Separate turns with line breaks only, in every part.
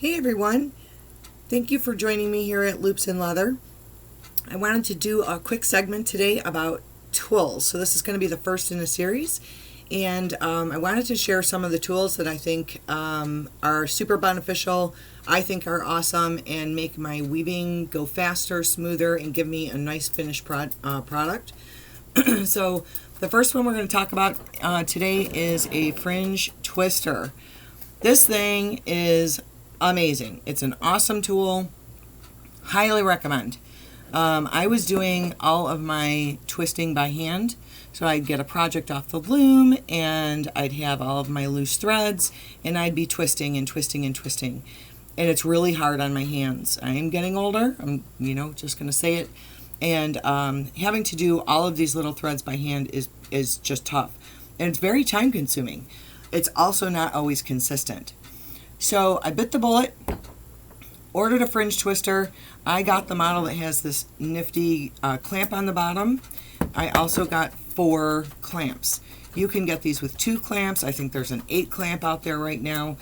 Hey everyone, thank you for joining me here at Loops and Leather. I wanted to do a quick segment today about tools. So this is going to be the first in a series, and I wanted to share some of the tools that I think are super beneficial, I think are awesome, and make my weaving go faster, smoother, and give me a nice finished product. So the first one we're going to talk about today is a fringe twister. This thing is amazing. It's an awesome tool. Highly recommend. I was doing all of my twisting by hand. So I'd get a project off the loom and I'd have all of my loose threads and I'd be twisting and twisting and twisting. And it's really hard on my hands. I am getting older. I'm, just going to say it. And having to do all of these little threads by hand is just tough. And it's very time consuming. It's also not always consistent. So I bit the bullet, ordered a fringe twister. I got the model that has this nifty clamp on the bottom. I also got 4 clamps. You can get these with 2 clamps. I think there's an 8 clamp out there right now.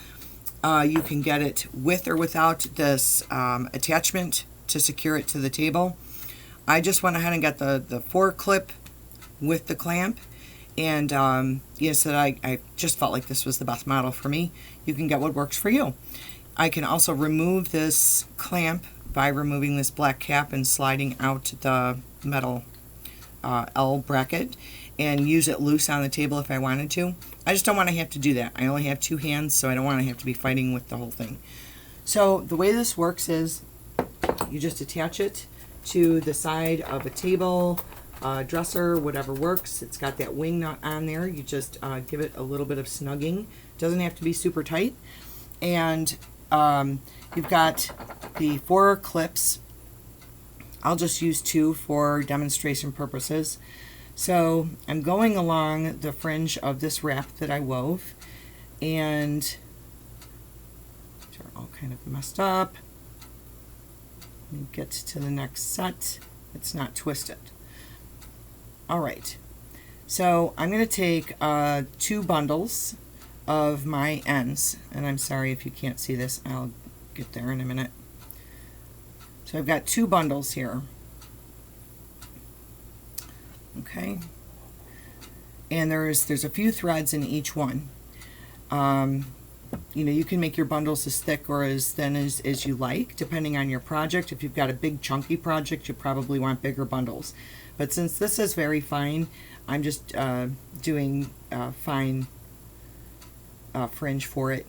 You can get it with or without this attachment to secure it to the table. I just went ahead and got the 4 clip with the clamp. And so I just felt like this was the best model for me. You can get what works for you. I can also remove this clamp by removing this black cap and sliding out the metal L bracket and use it loose on the table if I wanted to. I just don't want to have to do that. I only have 2 hands, so I don't want to have to be fighting with the whole thing. So the way this works is you just attach it to the side of a table, dresser, whatever works. It's got that wing nut on there. You just give it a little bit of snugging. Doesn't have to be super tight. And you've got the 4 clips. I'll just use 2 for demonstration purposes. So I'm going along the fringe of this wrap that I wove, and they're all kind of messed up. Let me get to the next set. It's not twisted. All right, so I'm going to take 2 bundles of my ends, and I'm sorry if you can't see this. I'll get there in a minute. So I've got 2 bundles here. Okay, and there's a few threads in each one. You can make your bundles as thick or as thin as you like, depending on your project. If you've got a big chunky project, you probably want bigger bundles. But since this is very fine, I'm just doing fine fringe for it.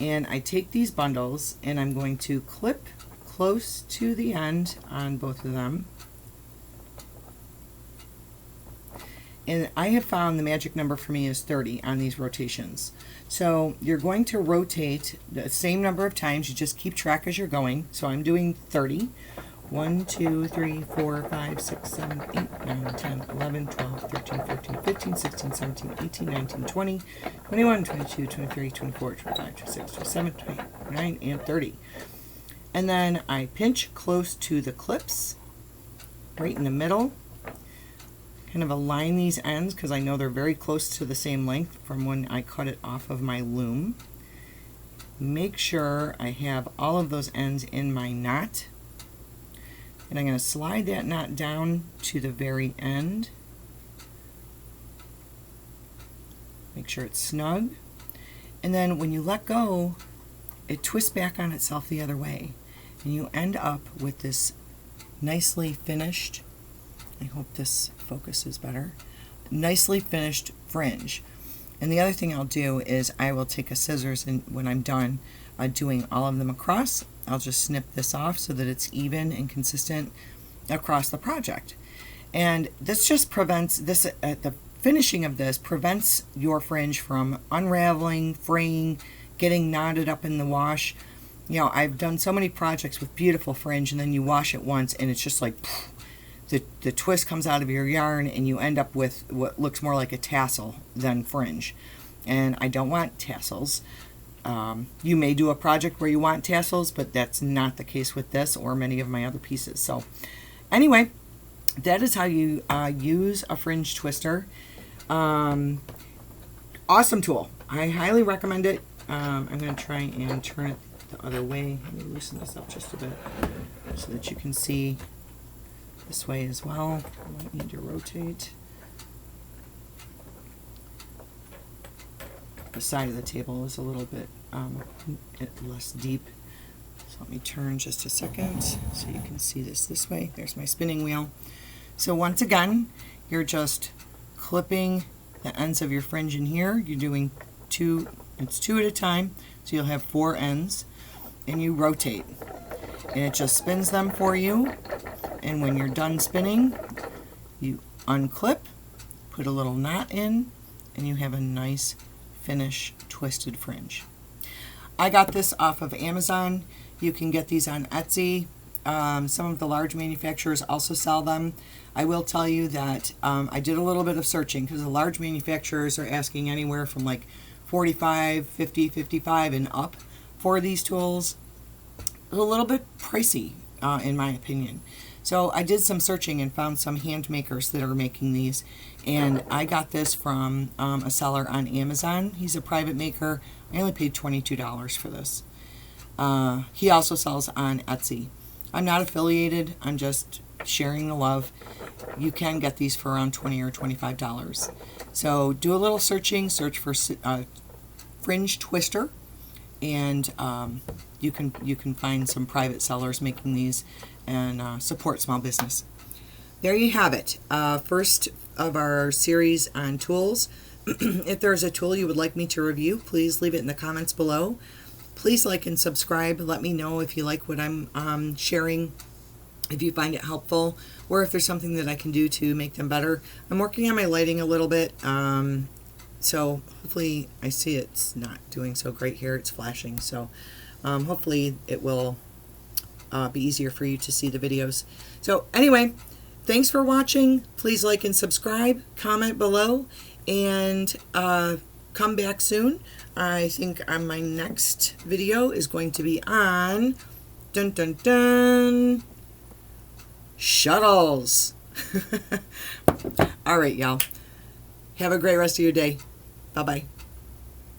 And I take these bundles and I'm going to clip close to the end on both of them. And I have found the magic number for me is 30 on these rotations. So you're going to rotate the same number of times. You just keep track as you're going. So I'm doing 30. 1, 2, 3, 4, 5, 6, 7, 8, 9, 10, 11, 12, 13, 14, 15, 16, 17, 18, 19, 20, 21, 22, 23, 24, 25, 26, 27, 29, and 30. And then I pinch close to the clips, right in the middle. Kind of align these ends because I know they're very close to the same length from when I cut it off of my loom. Make sure I have all of those ends in my knot. And I'm going to slide that knot down to the very end. Make sure it's snug. And then when you let go, it twists back on itself the other way. And you end up with this nicely finished, I hope this focuses better, nicely finished fringe. And the other thing I'll do is I will take a scissors, and when I'm done doing all of them across, I'll just snip this off so that it's even and consistent across the project. And this just prevents this, the finishing of this prevents your fringe from unraveling, fraying, getting knotted up in the wash. I've done so many projects with beautiful fringe, and then you wash it once and it's just like poof, the twist comes out of your yarn and you end up with what looks more like a tassel than fringe. And I don't want tassels. You may do a project where you want tassels, but that's not the case with this or many of my other pieces. So anyway, that is how you use a fringe twister. Awesome tool. I highly recommend it. I'm going to try and turn it the other way. Let me loosen this up just a bit so that you can see this way as well. I might need to rotate. The side of the table is a little bit less deep. So let me turn just a second so you can see this way. There's my spinning wheel. So once again, you're just clipping the ends of your fringe in here. You're doing it's two at a time, so you'll have 4 ends, and you rotate. And it just spins them for you. And when you're done spinning, you unclip, put a little knot in, and you have a nice finish twisted fringe. I got this off of Amazon. You can get these on Etsy. Some of the large manufacturers also sell them. I will tell you that I did a little bit of searching because the large manufacturers are asking anywhere from like $45, $50, $55 and up for these tools. A little bit pricey in my opinion. So I did some searching and found some hand makers that are making these, and I got this from a seller on Amazon. He's a private maker. I only paid $22 for this. He also sells on Etsy. I'm not affiliated. I'm just sharing the love. You can get these for around $20 or $25. So do a little searching. Search for fringe twister, and you can find some private sellers making these and support small business. There you have it. First of our series on tools. If there's a tool you would like me to review, please leave it in the comments below. Please like and subscribe. Let me know if you like what I'm sharing, if you find it helpful, or if there's something that I can do to make them better. I'm working on my lighting a little bit, so hopefully I see it's not doing so great here. It's flashing, so hopefully it will be easier for you to see the videos. So anyway, thanks for watching. Please like and subscribe, comment below, and come back soon. I think on my next video is going to be on dun dun dun shuttles. All right, y'all. Have a great rest of your day. Bye-bye.